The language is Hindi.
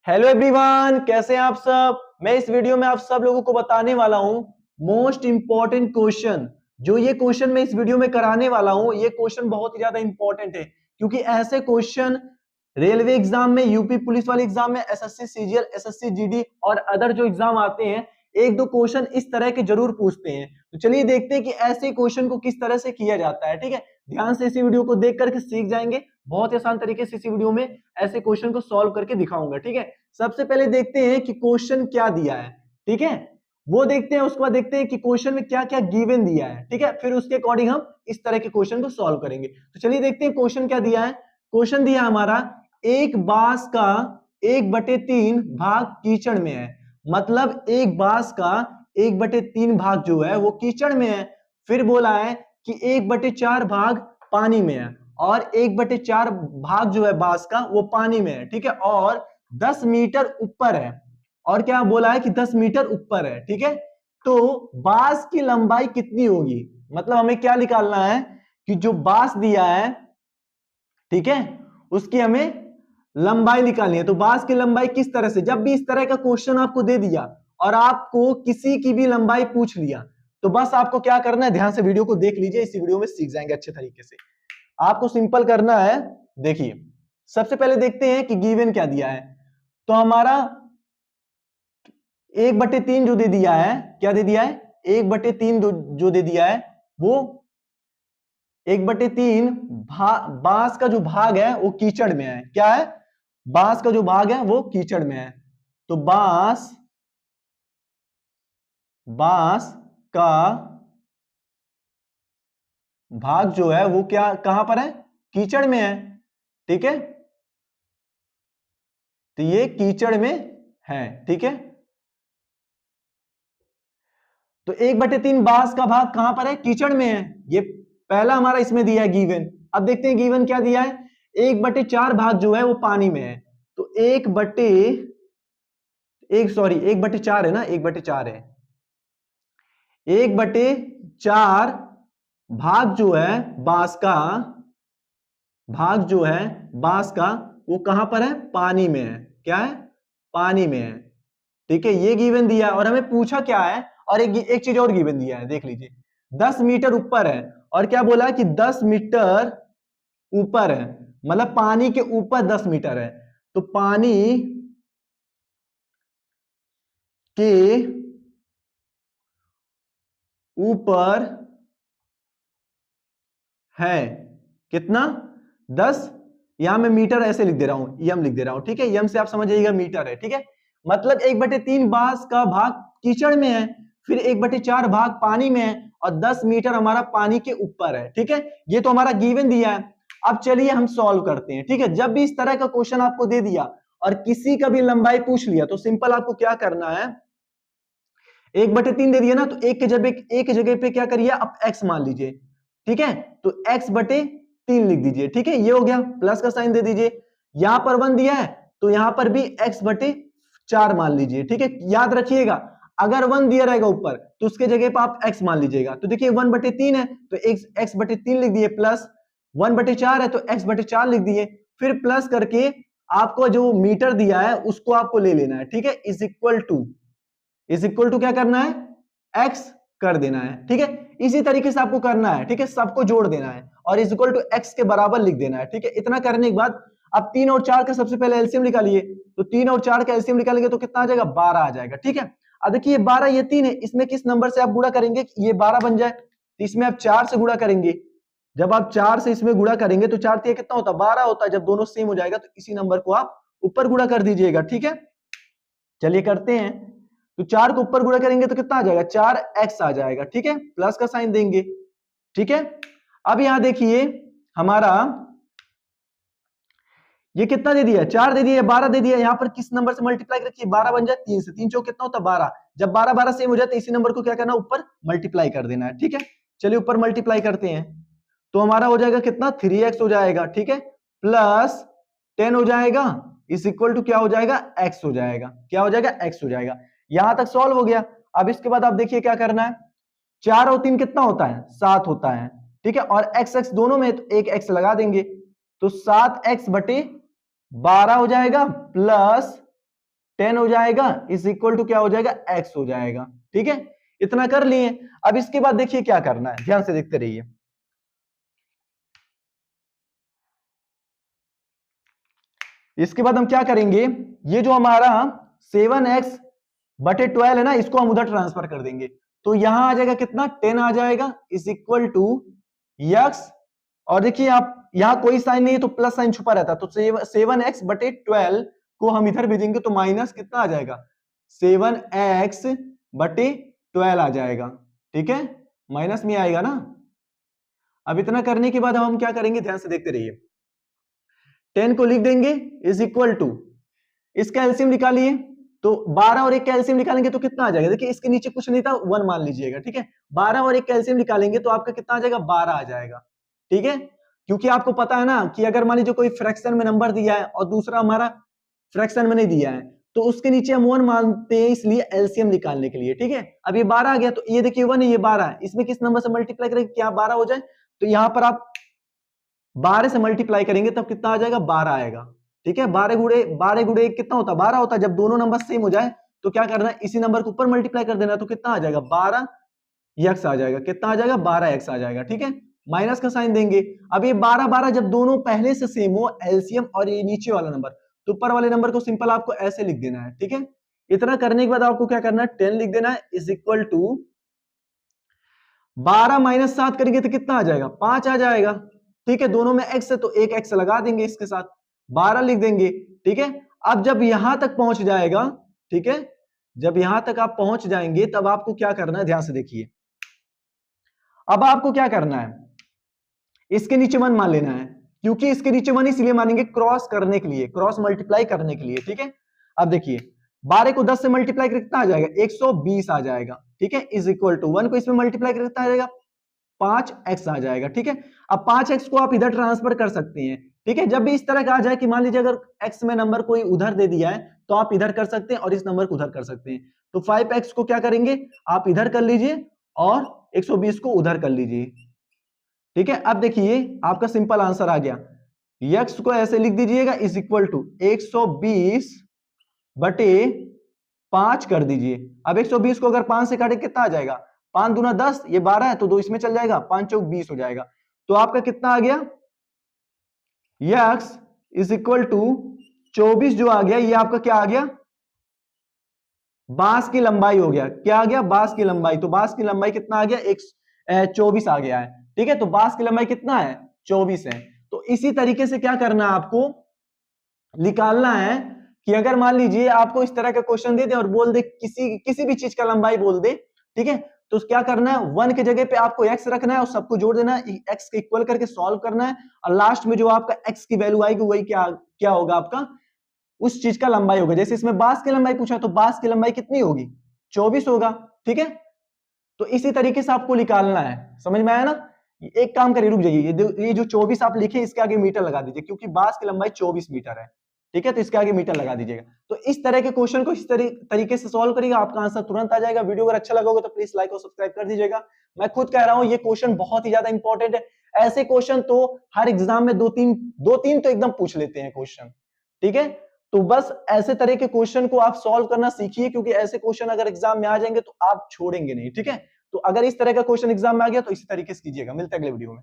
हेलो एवरीवन, कैसे हैं आप सब। मैं इस वीडियो में आप सब लोगों को बताने वाला हूं मोस्ट इंपॉर्टेंट क्वेश्चन। जो ये क्वेश्चन मैं इस वीडियो में कराने वाला हूं, ये क्वेश्चन बहुत ही ज्यादा इंपॉर्टेंट है, क्योंकि ऐसे क्वेश्चन रेलवे एग्जाम में, यूपी पुलिस वाले एग्जाम में, एसएससी सीजीएल, एसएससी जीडी और अदर जो एग्जाम आते हैं, एक दो क्वेश्चन इस तरह के जरूर पूछते हैं। तो चलिए देखते हैं कि ऐसे क्वेश्चन को किस तरह से किया जाता है। ठीक है, ध्यान से इसी वीडियो को देख करके सीख जाएंगे। बहुत ही आसान तरीके से इसी वीडियो में ऐसे क्वेश्चन को सॉल्व करके दिखाऊंगा। ठीक है, सबसे पहले देखते हैं कि क्वेश्चन क्या दिया है। ठीक है, वो देखते हैं। उसके बाद देखते हैं कि क्वेश्चन में क्या क्या गिवन दिया है। ठीक है, फिर उसके अकॉर्डिंग हम इस तरह के क्वेश्चन को सॉल्व करेंगे। तो चलिए देखते हैं क्वेश्चन क्या दिया है। क्वेश्चन दिया हमारा, एक बांस का 1/3 भाग कीचड़ में है। मतलब एक बांस का 1/3 भाग जो है वो कीचड़ में है। फिर बोला है कि 1/4 भाग पानी में है और 1/4 भाग जो है बांस का वो पानी में है। ठीक है, और 10 मीटर ऊपर है। और क्या बोला है कि 10 मीटर ऊपर है। ठीक है, तो बांस की लंबाई कितनी होगी। मतलब हमें क्या निकालना है कि जो बांस दिया है, ठीक है, उसकी हमें लंबाई निकालनी है। तो बांस की लंबाई किस तरह से, जब भी इस तरह का क्वेश्चन आपको दे दिया और आपको किसी की भी लंबाई पूछ लिया, तो बस आपको क्या करना है, ध्यान से वीडियो को देख लीजिए, इसी वीडियो में सीख जाएंगे अच्छे तरीके से। आपको सिंपल करना है। देखिए, सबसे पहले देखते हैं कि गिवन क्या दिया है। तो हमारा 1/3 जो दे दिया है, क्या दे दिया है, 1/3 जो दे दिया है वो 1/3 बांस का जो भाग है वो कीचड़ में है। क्या है, बांस का जो भाग है वो कीचड़ में है। तो बांस बांस का भाग जो है वो क्या, कहां पर है, कीचड़ में है। ठीक है, तो ये कीचड़ में है। ठीक है, तो 1/3 बांस का भाग कहां पर है, कीचड़ में है। ये पहला हमारा इसमें दिया है गिवन। अब देखते हैं गिवन क्या दिया है। 1/4 भाग जो है वो पानी में है। तो 1/4 है ना, 1/4 है। 1/4 भाग जो है बांस का, भाग जो है बांस का वो कहां पर है, पानी में है। क्या है, पानी में है। ठीक है, ये गिवन दिया और हमें पूछा क्या है। और एक चीज और गिवन दिया है, देख लीजिए, 10 मीटर ऊपर है। और क्या बोला है कि 10 मीटर ऊपर है, मतलब पानी के ऊपर 10 मीटर है। तो पानी के ऊपर है कितना, 10। यहां मैं मीटर ऐसे लिख दे रहा हूं, यम लिख दे रहा हूं। ठीक है, यम से आप समझ जाइएगा मीटर है। ठीक है, मतलब 1/3 बांस का भाग कीचड़ में है, फिर 1/4 भाग पानी में है और 10 मीटर हमारा पानी के ऊपर है। ठीक है, ये तो हमारा गिवन दिया है। अब चलिए हम सॉल्व करते हैं। ठीक है, जब भी इस तरह का क्वेश्चन आपको दे दिया और किसी का भी लंबाई पूछ लिया, तो सिंपल आपको क्या करना है, 1/3 दे दिया ना, तो एक जगह पे क्या करिए, आप x मान लीजिए। ठीक है, तो x/3 लिख दीजिए। ठीक है, ये हो गया, प्लस का साइन दे दीजिए। यहां पर 1 दिया है तो यहां पर भी x/4 मान लीजिए। ठीक है, याद रखिएगा, अगर 1 दिया रहेगा ऊपर तो उसके जगह पर आप x मान लीजिएगा। तो देखिए 1/3 है तो x/3 लिख दिए, प्लस 1/4 है तो x/4 लिख दिए। फिर प्लस करके आपको जो मीटर दिया है उसको आपको ले लेना है। ठीक है, इज इक्वल टू क्या करना है, x कर देना है। ठीक है, इसी तरीके से आपको करना है। ठीक है, सबको जोड़ देना है और इज इक्वल टू x के बराबर लिख देना है। ठीक है, इतना करने के बाद अब 3 और 4 का सबसे पहले एलसीएम निकालिए। तो 3 और 4 का एलसीएम निकालेंगे तो कितना आ जाएगा, 12 आ जाएगा। ठीक है, अब देखिए 12, ये 3 है, इसमें किस नंबर से आप गुणा करेंगे कि ये 12 बन जाए, तो इसमें आप 4 से गुणा करेंगे। जब आप 4 से इसमें गुणा करेंगे तो 4 3 कितना होता है, 12 होता है। जब दोनों सेम हो जाएगा तो इसी नंबर को आप ऊपर गुणा कर दीजिएगा। ठीक है, चलिए करते हैं। तो 4 को ऊपर गुणा करेंगे तो कितना आ जाएगा, 4x आ जाएगा। ठीक है, प्लस का साइन देंगे। ठीक है, अब यहां देखिए हमारा ये कितना दे दिया, 4 दे दिया, 12 दे दिया। यहां पर किस नंबर से मल्टीप्लाई रखिए, 12 बन जाए 3 से, 3 चौक कितना होता है 12। जब 12 12 सेम हो जाए तो इसी नंबर को क्या करना, ऊपर मल्टीप्लाई कर देना है। ठीक है, चलिए ऊपर मल्टीप्लाई करते हैं। तो हमारा हो जाएगा कितना, 3x हो जाएगा। ठीक है, प्लस 10 हो जाएगा, इस इक्वल टू क्या हो जाएगा, x हो जाएगा। क्या हो जाएगा, x हो जाएगा। यहां तक सॉल्व हो गया। अब इसके बाद आप देखिए क्या करना है, 4 और 3 कितना होता है, 7 होता है। ठीक है, और x x दोनों में तो एक x लगा देंगे, तो 7x/12 हो जाएगा, प्लस 10 हो जाएगा इज इक्वल टू क्या हो जाएगा, x हो जाएगा। ठीक है, इतना कर लिए। अब इसके बाद देखिए क्या करना है, ध्यान से देखते रहिए। इसके बाद हम क्या करेंगे, ये जो हमारा 7x बटे 12 है ना, इसको हम उधर ट्रांसफर कर देंगे। तो यहां आ जाएगा कितना, 10 आ जाएगा इज इक्वल टू x। और देखिए आप यहां कोई साइन नहीं है तो प्लस साइन छुपा रहता, तो 7x बटे 12 को हम इधर भेजेंगे तो माइनस कितना आ जाएगा, 7x बटे 12 आ जाएगा। ठीक है, माइनस में आएगा ना। अब इतना करने के बाद हम क्या करेंगे, ध्यान से देखते रहिए। 10 को लिख देंगे इज इक्वल टू, इसका एलसीएम निकालिए तो 12 और 1 का एलसीएम निकालेंगे तो कितना आ जाएगा, देखिए इसके नीचे कुछ नहीं था, 1 मान लीजिएगा। ठीक है, 12 और 1 का एलसीएम निकालेंगे तो आपका कितना आ जाएगा, 12 आ जाएगा। ठीक है, क्योंकि आपको पता है ना कि अगर मान लीजिए कोई फ्रैक्शन में नंबर दिया है और दूसरा हमारा फ्रैक्शन में नहीं दिया है तो उसके नीचे हम 1 मानते हैं, इसलिए एलसीएम निकालने के लिए। ठीक है, अब ये 12 आ गया तो ये देखिए 1 है, ये 12 है, इसमें किस नंबर से मल्टीप्लाई करेंगे क्या 12 हो जाए, तो यहां पर आप 12 से मल्टीप्लाई करेंगे तब कितना आ जाएगा, 12 आएगा। ठीक है, 12 गुड़े 1 कितना होता है, 12 होता है। जब दोनों नंबर सेम हो जाए तो क्या करना है, इसी नंबर को ऊपर मल्टीप्लाई कर देना, तो कितना आ जाएगा, 12x आ जाएगा। कितना आ जाएगा, 12x आ जाएगा। ठीक है, माइनस का साइन देंगे। अब ये 12 12 जब दोनों पहले से सेम हो, एलसीएम और ये नीचे वाला नंबर, तो ऊपर वाले नंबर को सिंपल आपको ऐसे लिख देना है। ठीक है, इतना करने के बाद आपको क्या करना है, 10 लिख देना है इज इक्वल टू 12 माइनस 7 करेंगे तो कितना आ जाएगा, 5 आ जाएगा। ठीक है, दोनों में x है तो एक x लगा देंगे इसके साथ, 12 लिख देंगे। ठीक है, अब जब यहां तक पहुंच जाएगा, ठीक है, जब यहां तक आप पहुंच जाएंगे तब आपको क्या करना है, ध्यान से देखिए। अब आपको क्या करना है, इसके नीचे 1 मान लेना है, क्योंकि इसके नीचे 1 इसलिए मानेंगे क्रॉस करने के लिए, क्रॉस मल्टीप्लाई करने के लिए। ठीक है, अब देखिए 12 को 10 से मल्टीप्लाई करके कितना आ जाएगा, 120 आ जाएगा। ठीक है, इज इक्वल टू 1 को इसमें मल्टीप्लाई करके कितना आ जाएगा, 5x आ जाएगा। ठीक है, अब 5x को आप इधर ट्रांसफर कर सकते हैं। ठीक है, जब भी इस तरह का आ जाए कि मान लीजिए अगर x में नंबर कोई उधर दे दिया है तो आप इधर कर सकते हैं और इस नंबर को उधर कर सकते हैं। तो 5x को क्या करेंगे, आप इधर कर लीजिए और 120 को उधर कर लीजिए। ठीक है, अब देखिए आपका सिंपल आंसर आ गया। x को ऐसे लिख दीजिएगा इज इक्वल टू 120 बटे 5 कर दीजिए। अब 120 को अगर 5 से काटे कितना आ जाएगा, 5 दूना 10, ये 12 है तो 2 इसमें चल जाएगा, 5 चौक 20 हो जाएगा। तो आपका कितना आ गया, x इज इक्वल टू 24 जो आ गया, ये आपका क्या आ गया, बांस की लंबाई हो गया। क्या आ गया, बांस की लंबाई। तो बांस की लंबाई कितना आ गया, 24 आ गया है। ठीक है, तो बांस की लंबाई कितना है, 24 है। तो इसी तरीके से क्या करना है, आपको निकालना है कि अगर मान लीजिए आपको इस तरह का क्वेश्चन दे दे और बोल दे किसी भी चीज का लंबाई बोल दे, ठीक है, तो क्या करना है, 1 के जगह पे आपको x रखना है और सबको जोड़ देना है, x के इक्वल करके सॉल्व करना है और लास्ट में जो आपका x की वैल्यू आएगी वही क्या क्या होगा, आपका उस चीज का लंबाई होगा। जैसे इसमें बांस की लंबाई पूछा तो बांस की लंबाई कितनी होगी, 24 होगा। ठीक है, तो इसी तरीके से आपको निकालना है। समझ में आया ना। एक काम करिए, रुक जाइए, ये जो 24 आप लिखे इसके आगे मीटर लगा दीजिए, क्योंकि बांस की लंबाई 24 मीटर है। ठीक है, तो इसके आगे मीटर लगा दीजिएगा। तो इस तरह के क्वेश्चन को इस तरीके से सॉल्व करिएगा, आपका आंसर तुरंत आ जाएगा। वीडियो अगर अच्छा लगा होगा तो प्लीज लाइक और सब्सक्राइब कर दीजिएगा। मैं खुद कह रहा हूं ये क्वेश्चन बहुत ही ज्यादा इंपॉर्टेंट है। ऐसे क्वेश्चन तो हर एग्जाम में दो तीन तो एकदम पूछ लेते हैं क्वेश्चन। ठीक है, तो बस ऐसे तरह के क्वेश्चन को आप सॉल्व करना सीखिए, क्योंकि ऐसे क्वेश्चन अगर एग्जाम में आ जाएंगे तो आप छोड़ेंगे नहीं। ठीक है, तो अगर इस तरह का क्वेश्चन एग्जाम में आ गया तो इसी तरीके से कीजिएगा। मिलते हैं अगले वीडियो में।